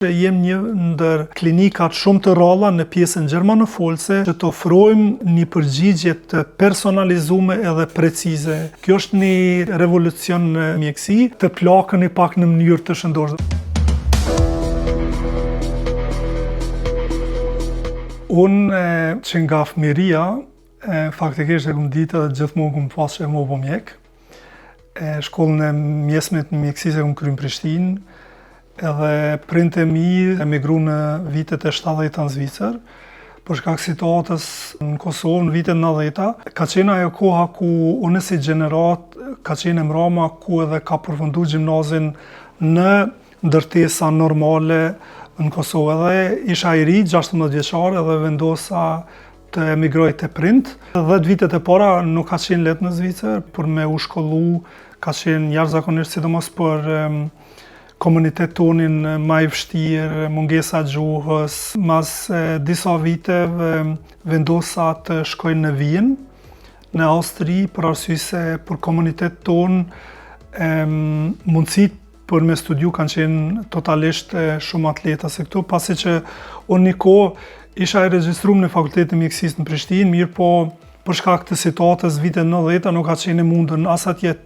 Jem një ndër klinikat shumë të ralla në pjesën gjermanofolse që të ofrojmë një përgjigje të personalizume edhe precize. Kjo është një revolucion në mjekësi, të plakën i pak në mënyrë të shëndoshme. Unë që nga fëmiria, faktikisht e këmë ditë edhe gjithmonë këmë pasë që e më po mjek. Shkollën e mjesmet në mjekësisë e këmë kryer në Prishtinë, edhe prindë e mi emigru në vitet e 70-ta në Zvicër, për shkak situatës në Kosovë në vitet 90-ta. Ka qenë ajo koha ku unë si gjenerat, ka qenë mrama ku edhe ka përfundu gjimnazin në ndërtesa normale në Kosovë. Edhe isha i ri, 16 vjeçar, edhe vendosa të emigroj të prind. 10 vitet e para nuk ka qenë lehtë në Zvicër, për me u shkollu ka qenë jashtëzakonisht, sidomos për komunitet tonin ma i vështirë, mungesa gjuhës. Mas disa viteve vendosa të shkoj në Vijen, në Austri, për arsye se për komunitet ton mundësit për me studiu kanë qenë totalisht shumë atleta se këtu, pasi që unë një kohë isha i regjistruar në Fakultetin e Mjekësisë në Prishtinë, mirë po për shkak të situatës vitet 90-ta nuk ka qenë mundën as atje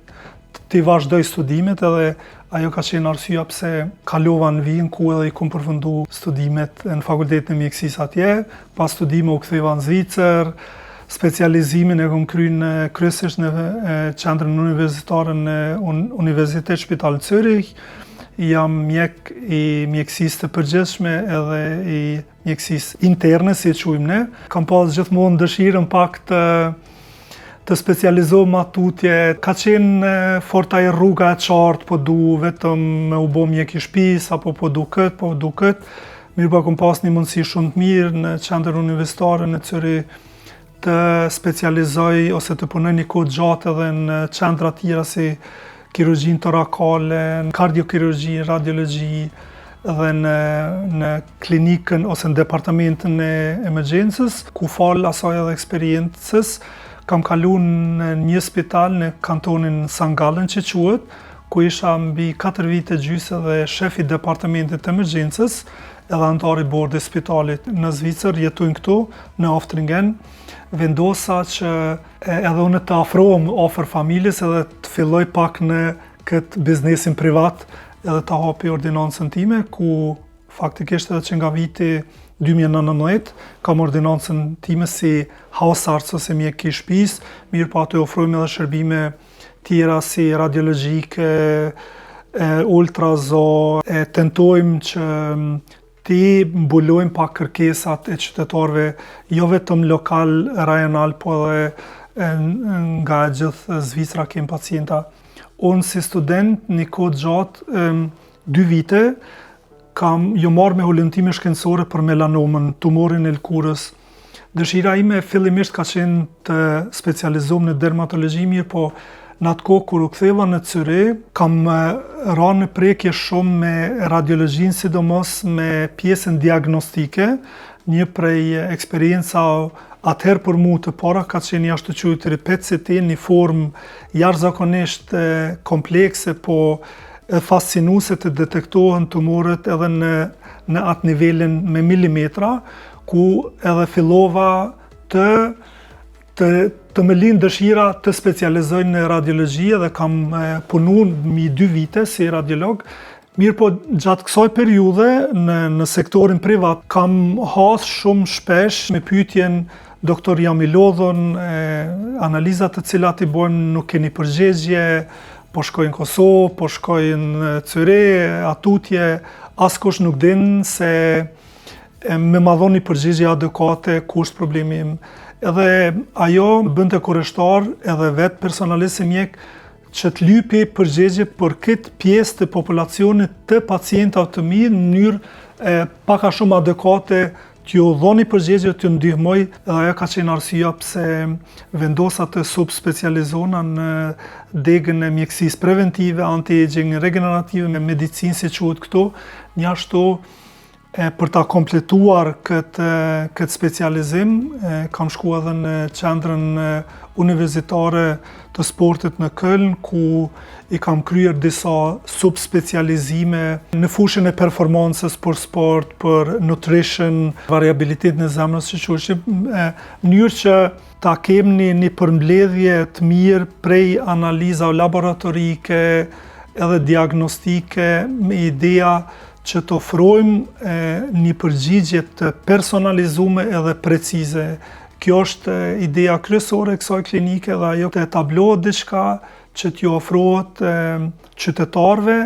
të vazhdoj studimet, edhe ajo ka qenë arsyeja pse kalova në Vijen ku edhe i kom përfundu studimet në Fakultetin e Mjekësisë atje. Pas studime u ktheva në Zvicër, specializimin e kom kryer kryesisht në qendrën universitare në Universitet Spital Zürich. Jam mjek i mjekësisë të përgjithshme edhe i mjekësisë interne, si e quajmë ne. Kam pas gjithmonë dëshirën pak të specializohem atutje. Ka qenë fort ajo rruga e qartë, po du vetëm me u bë mjek i shtëpisë, apo po du këtë. Mirë po kam pas një mundësi shumë të mirë në qendrën universitare në Zürich të specializoj ose të punoj një kohë gjatë edhe në qendra tjera si kirurgjinë torakale, kardiokirurgji, radiologji, edhe në klinikën ose në departamentin e emergjencës, ku fal asaj edhe eksperiencës. Kam kalu në një spital në kantonin St. Gallen që quhet, ku isha mbi 4 vite gjysë dhe shefi departamentit të emergjencës, edhe antari bordi spitalit. Në Zvicër jetojnë këtu, në Oftringen, vendosa që edhe unë të afrohem afër familjes edhe të filloj pak në këtë biznesin privat edhe të hapi ordinancën time, ku faktikisht edhe që nga viti 2019 kam ordinancën time si hausarts ose mjek i shtëpisë, mirë po ato ofrojmë edhe shërbime tjera si radiologjike, ultrazo, tentojmë që ti mbulojmë pak kërkesat e qytetarëve, jo vetëm lokal, rajonal, po edhe nga gjithë Zvicra kem pacienta. Unë si student një kohë gjatë, 2 vite, jo marrë me holëntime shkencore për melanomën, tumorin e lkurës. Dëshira ime fillimisht ka qenë të specializohem në dermatologji, mirë po në atë kohë kur u ktheva në Zürich, kam rënë në prekje shumë me radiologjinë, sidomos me pjesën diagnostike. Një prej eksperienca atëherë për mu të para ka qenë jashtë të quajturi PET-CT, një formë jashtëzakonisht komplekse, po fascinuese të detektohen tumorët edhe në atë nivelin me milimetra, ku edhe fillova të më lind dëshira të specializoj në radiologji dhe kam punu mbi 2 vite si radiolog. Mirë po gjatë kësaj periudhe në sektorin privat kam has shumë shpesh me pyetjen doktor jam i lodhur, analizat të cilat i bojmë nuk keni përgjigje, po shkojnë në Kosovë, po shkojnë në Zürich, atutje, askush nuk din se me ma dhoni përgjigje adekuate, ku është problemi im. Edhe ajo bënte kurreshtar edhe vetë personalisht si mjek që të lypi përgjigje për këtë pjesë të populacionit të pacientave të mi në mënyrë pak a shumë adekuate, t'ju dhoni përgjigje, t'ju ndihmoj, edhe ajo ka qenë arsyeja pse vendosa të subspecializona në degën e mjekësisë preventive, anti-aging, regenerative, me medicinë si quhet këtu, njashtu Për ta kompletuar këtë specializim, kam shku edhe në qendrën universitare të sportit në Köln, ku i kam kryer disa subspecializime në fushën e performancës për sport, për nutrition, variabilitet në zemrës që quhet, mënyrë që ta kemi një përmbledhje të mirë prej analiza laboratorike edhe diagnostike me ideja që të ofrojmë një përgjigje të personalizume edhe precize. Kjo është ideja kryesore e kësaj klinike dhe ajo të etablohet diçka që t'ju ofrohet qytetarëve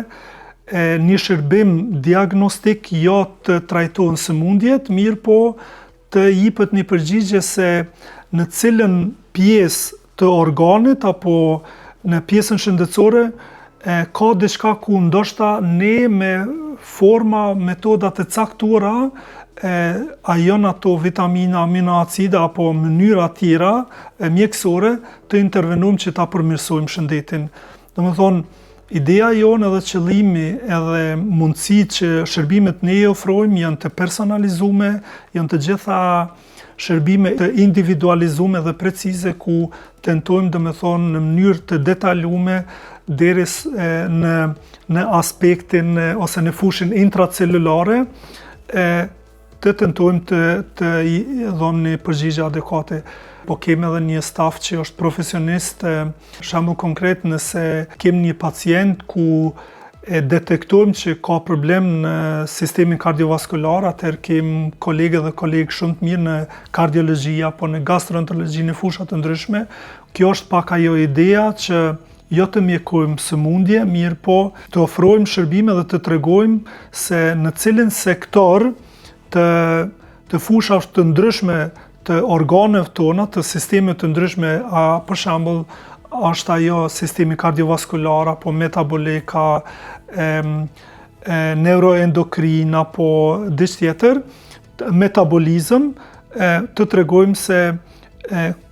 një shërbim diagnostik jo të trajtohen sëmundjet, mirë po të jipet një përgjigje se në cilën pjesë të organit apo në pjesën shëndetësore ka diçka ku ndoshta ne me forma, metodat e caktuara, ajon ato vitamina, aminoacida apo mënyra tjera mjekësore të intervenojmë që ta përmirësojmë shëndetin. Domethënë, ideja jonë edhe qëllimi edhe mundësi që shërbimet ne i ofrojmë janë të personalizume, janë të gjitha shërbime të individualizume dhe precize ku tentojmë domethënë në mënyrë të detajume deri në aspektin ose në fushën intracelulare të tentojmë të i dhëmë një përgjigje adekuate. Po kemi edhe një staf që është profesionist, shembull konkret nëse kemi një pacient ku detektojmë që ka problem në sistemin kardiovaskular, atëherë kemi kolegë shumë të mirë në kardiologji apo në gastroenterologji në fusha të ndryshme. Kjo është pak ajo ideja që jo të mjekojmë sëmundje, mirë po të ofrojmë shërbime dhe të tregojmë se në cilin sektor të fushash të ndryshme të organeve tona, të sistemeve të ndryshme, për shembull është ajo sistemi kardiovaskular apo metabolika, neuroendokrin apo diçka tjetër, metabolizëm, të tregojmë se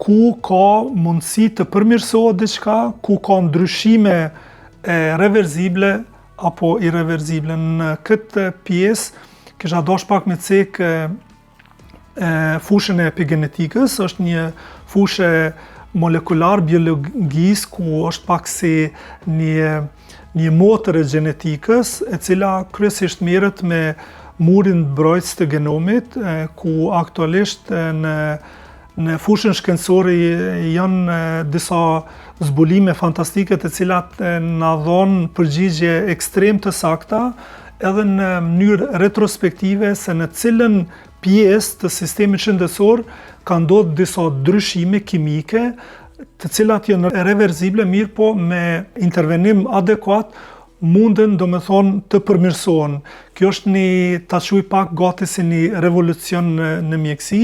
ku ka mundësi të përmirësohet diçka, ku ka ndryshime reversible apo irreversible. Në këtë pjesë kisha dash pak me cek fushën e epigenetikës, është një fushë molekular biologjisë ku është pak si një motër e gjenetikës, e cila kryesisht merret me murin mbrojtës të genomit, ku aktualisht në fushën shkencore janë disa zbulime fantastike të cilat na dhon përgjigje ekstrem të sakta, edhe në mënyrë retrospektive se në cilën pjesë të sistemit shëndetësor ka ndodhur disa ndryshime kimike, të cilat janë reversible, mirë po me intervenim adekuat munden domethënë të përmirësohen. Kjo është ta quaj pak gati si një revolucion në mjekësi,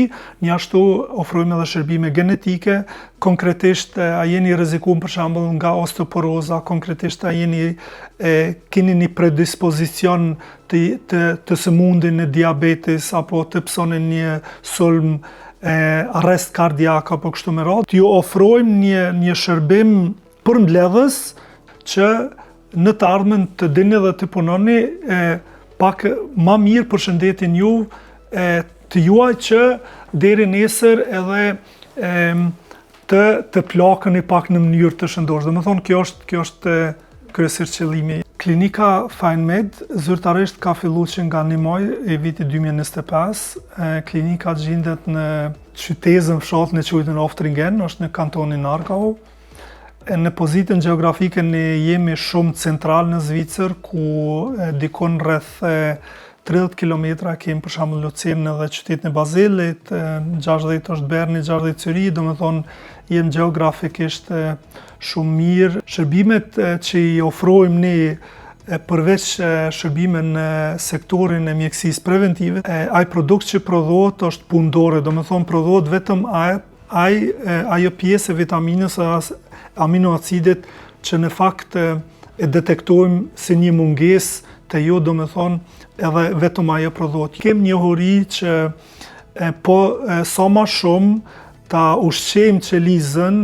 një ashtu ofrojmë edhe shërbime genetike, konkretisht a jeni rrezikuar për shembull nga osteoporoza, konkretisht a keni një predispozicion të sëmundjen e diabetes apo të psoni një sulm, arrest kardiak apo kështu me radhë. Ju ofrojmë një shërbim përmbledhës që në të ardhmen të dini dhe të punoni pak ma mirë për shëndetin ju, të juaj që deri nesër edhe të plakeni pak në mënyrë të shëndosh. Domethënë kjo është kryesisht qëllimi. Klinika FineMed zyrtarisht ka filluar që nga 1 maj e vitit 2025. Klinika gjendet në qytetin fshatën e quajtur Oftringen, është në kantonin Aargau. Në pozitën gjeografike ne jemi shumë central në Zvicër, ku dikon rreth 30 km kemi për shembull Lucernë dhe qytetin e Bazelit, 60 është Berni, 60 Zyri, domethënë jemi gjeografikisht shumë mirë. Shërbimet që i ofrojmë ne përveç shërbime në sektorin e mjekësisë preventive, ai produkt që prodhohet është punëdore, domethënë prodhohet vetëm ajo pjesë e vitaminës aminoacidet që në fakt e detektojmë si një mungesë të jo, domethënë edhe vetëm ajo prodhohet. Kem njohuri që po sa më shumë ta ushqejmë qelizën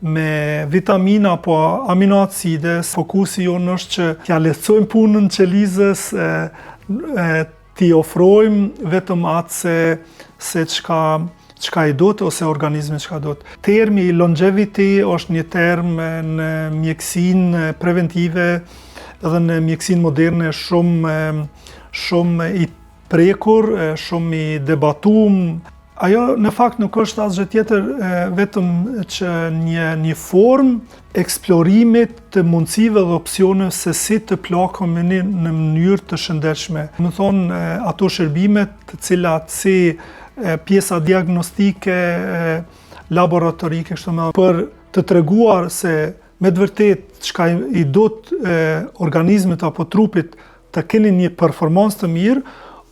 me vitamina apo aminoacide. Fokusi jonë është që t'ja lehtësojmë punën qelizës, t'i ofrojmë vetëm atë se çka i do të, ose organizmi çka do të. Termi longevity është një term në mjekësinë preventive edhe në mjekësinë moderne shumë i prekur, shumë i debatuar. Ajo në fakt nuk është asgjë tjetër vetëm që një formë eksplorimit të mundësive dhe opsioneve se si të plakojmë në mënyrë të shëndetshme. Do të thonë ato shërbimet të cilat si pjesa diagnostike, laboratorike kështu më për të treguar se me të vërtet çka i do të organizmit apo trupit të keni një performancë të mirë,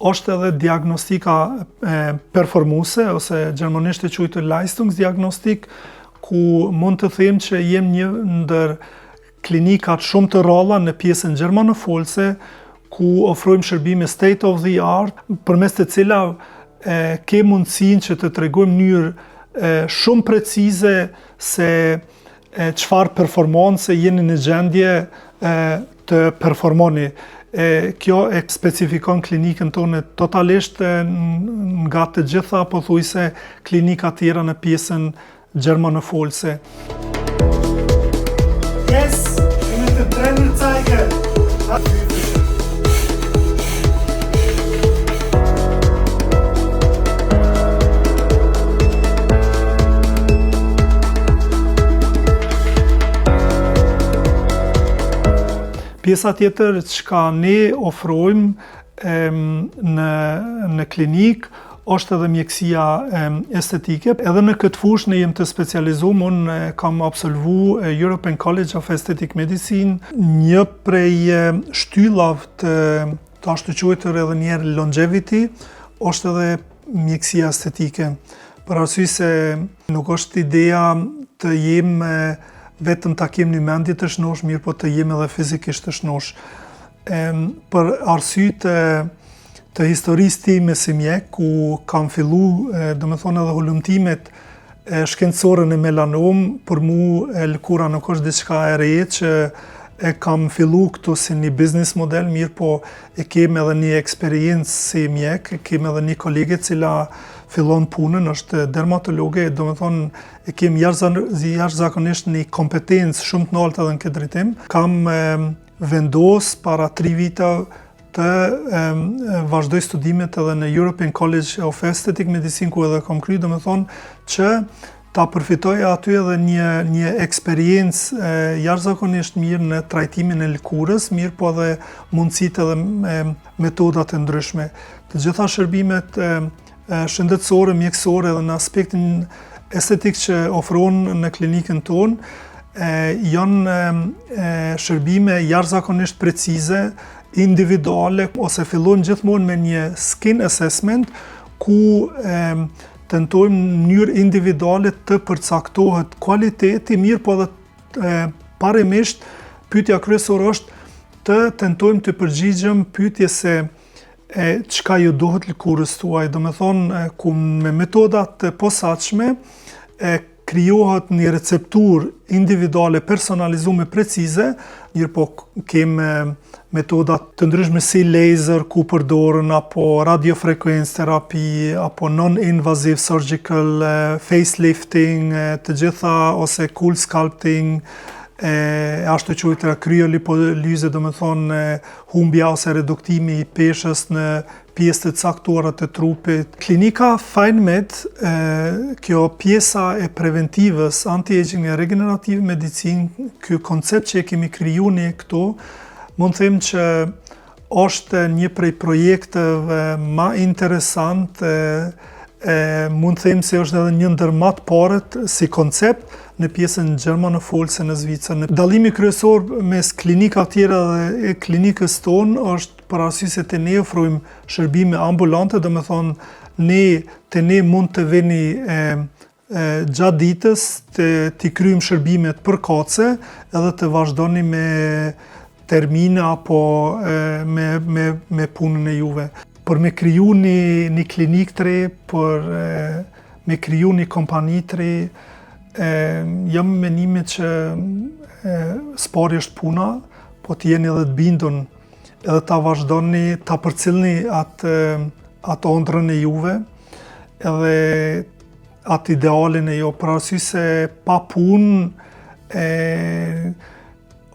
është edhe diagnostika performuese, ose gjermanisht e quajtur Leistungsdiagnostik, ku mund të them që jem një ndër klinikat shumë të ralla në pjesën gjermanofolse, ku ofrojmë shërbime state of the art, përmes të cilave ke mundësinë që të tregojmë në mënyrë shumë precize se çfarë performance jeni në gjendje të performoni. Kjo e specifikon klinikën tonë totalisht nga të gjitha pothuajse klinika tjera në pjesën gjermanofolse. Yes, ich möchte den Trainer zeigen. Pjesa tjetër që ne ofrojmë në klinik është edhe mjekësia estetike. Edhe në këtë fushë ne jem të specializuar, unë kam absolvu European College of Aesthetic Medicine, një prej shtyllave të ashtu quajtur edhe njerë longevity, është edhe mjekësia estetike. Për arsye se nuk është ideja të jem vetëm ta kem një mendje të shnosh, mirë po të jem edhe fizikisht të shnosh. Për arsye të historisë time si mjek, ku kam fillu, domethënë edhe hulumtimet shkencore në melanom, për mu lëkura nuk është diçka e re që e kam fillu këtu si një business model, mirë po e kem edhe një eksperiencë si mjek, kem edhe një kolege cila fillon punën, është dermatologe, domethënë e kem jashtëzakonisht një kompetencë shumë të lartë edhe në këtë drejtim. Kam vendos para 3 vite të vazhdoj studimet edhe në European College of Aesthetic Medicine, ku edhe kam kryer, domethënë që ta përfitoj aty edhe një eksperiencë jashtëzakonisht mirë në trajtimin e lëkurës, mirë po edhe mundësitë edhe metodat e ndryshme. Të gjitha shërbimet shëndetësore, mjekësore edhe në aspektin estetik që ofron në klinikën tonë janë shërbime jashtëzakonisht precize, individuale, ose fillojnë gjithmonë me një skin assessment ku tentojmë në mënyrë individuale të përcaktohet kualiteti, mirë po edhe parimisht pyetja kryesore është të tentojmë të përgjigjem pyetje se çka ju duhet lëkurës tuaj, domethënë ku me metodat të posaçme krijohet një recepturë individuale, personalizuar, precize, mirë po kemë metodat të ndryshme si laser ku përdoren, apo radiofrequencë terapi, apo non-invasive surgical facelifting, të gjitha, ose cool sculpting, ashtu quajtura kryolipolyze, domethënë humbja ose reduktimi i peshës në pjesë të caktuara të trupit. Klinika FineMed, kjo pjesa e preventivës, anti-aging e regenerative medicinë, ky koncept që e kemi kriju ne këtu, mund të them që është një prej projekteve më interesant, mund të them se është edhe një ndër më të parët si koncept në pjesën gjermanofolse në Zvicër. Dallimi kryesor mes klinikave tjera dhe klinikës tonë është për arsye se te ne ofrojmë shërbime ambulante, domethënë te ne mund të vini gjatë ditës të kryejmë shërbimet përkatëse edhe të vazhdoni me termine apo me punën e juve. Për me kriju një klinik të re, për me kriju një kompani të re, jam menimit që s'pari është puna, po të jeni edhe të bindun edhe ta vazhdoni, ta përcjellni atë ëndrrën e juve, edhe atë idealin e jo, për arsye se pa punë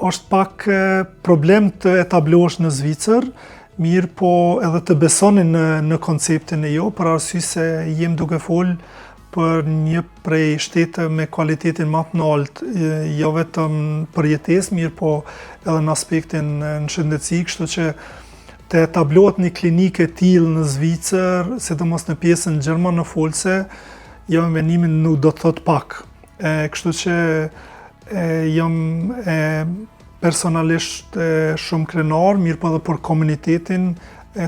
është pak problem të etablohesh në Zvicër, mirë po edhe të besoni në konceptin e jo, për arsye se jem duke folë për një prej shtete me kualitetin më të lartë, jo vetëm për jetesë, mirë po edhe në aspektin në shëndetësi, kështu që të etablohet një klinikë e tillë në Zvicër, sidomos në pjesën gjermanofolse, jo me menimin nuk do të thot pak. Kështu që jam personalisht shumë krenar, mirë po edhe për komunitetin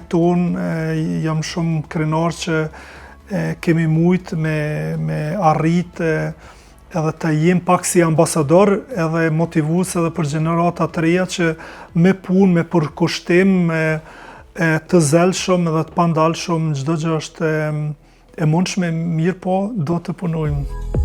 tonë, jam shumë krenar që kemi mujt me arrit edhe të jem pak si ambasador edhe motivues edhe për gjenerata të reja që me punë, me përkushtim, të zelshëm edhe të pandalshëm, çdo gjë është e mundshme, mirë po do të punojmë.